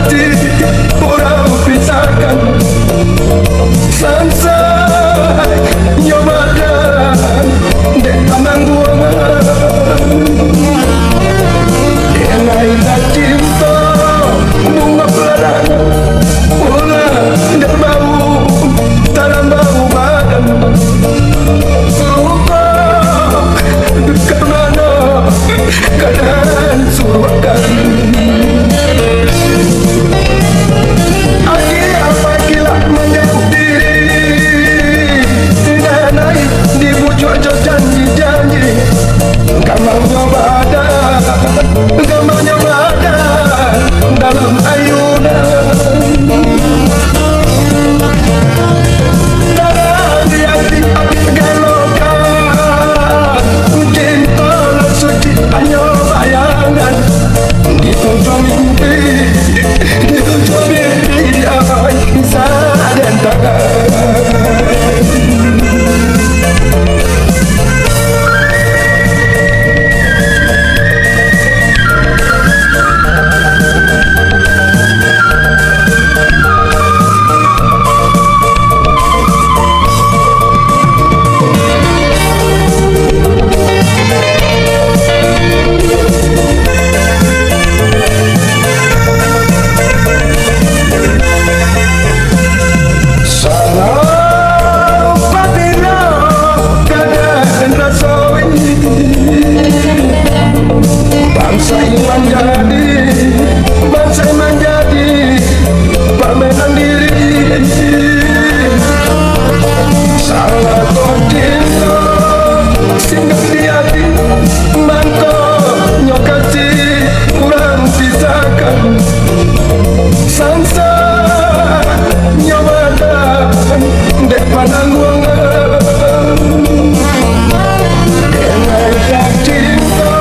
hati orang pisahkan sampai nyobadan dek tamang buangan dengan indah cinta bunga pelarangan ulah dan bau dalam bau badan lupa dekat mana keadaan surga. Dalam ayunan darah di hati galokan cinta suci hanya bayangan di ujung mimpi yang bisa dan takkan. Bangsa menjadi permainan diri salah kau cinta singgah di hati mangkok nyokasi kurang pisahkan sansa nyawadan dek pandang guangan dengan cinta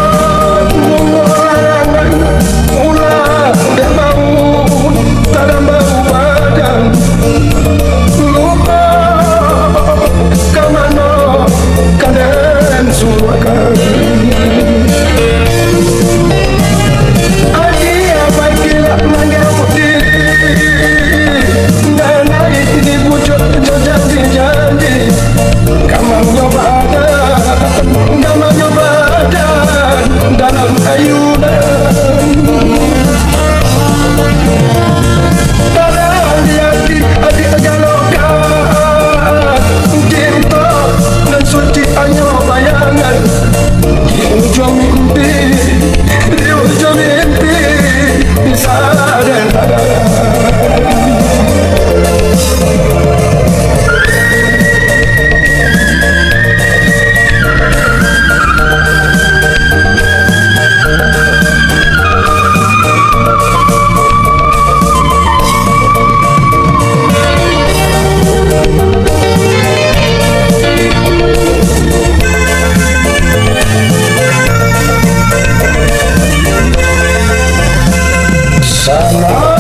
dalam ayunan darah di hati galokan cinta dan suci hanya bayangan di ujung mimpi bisa dan takkan. Sana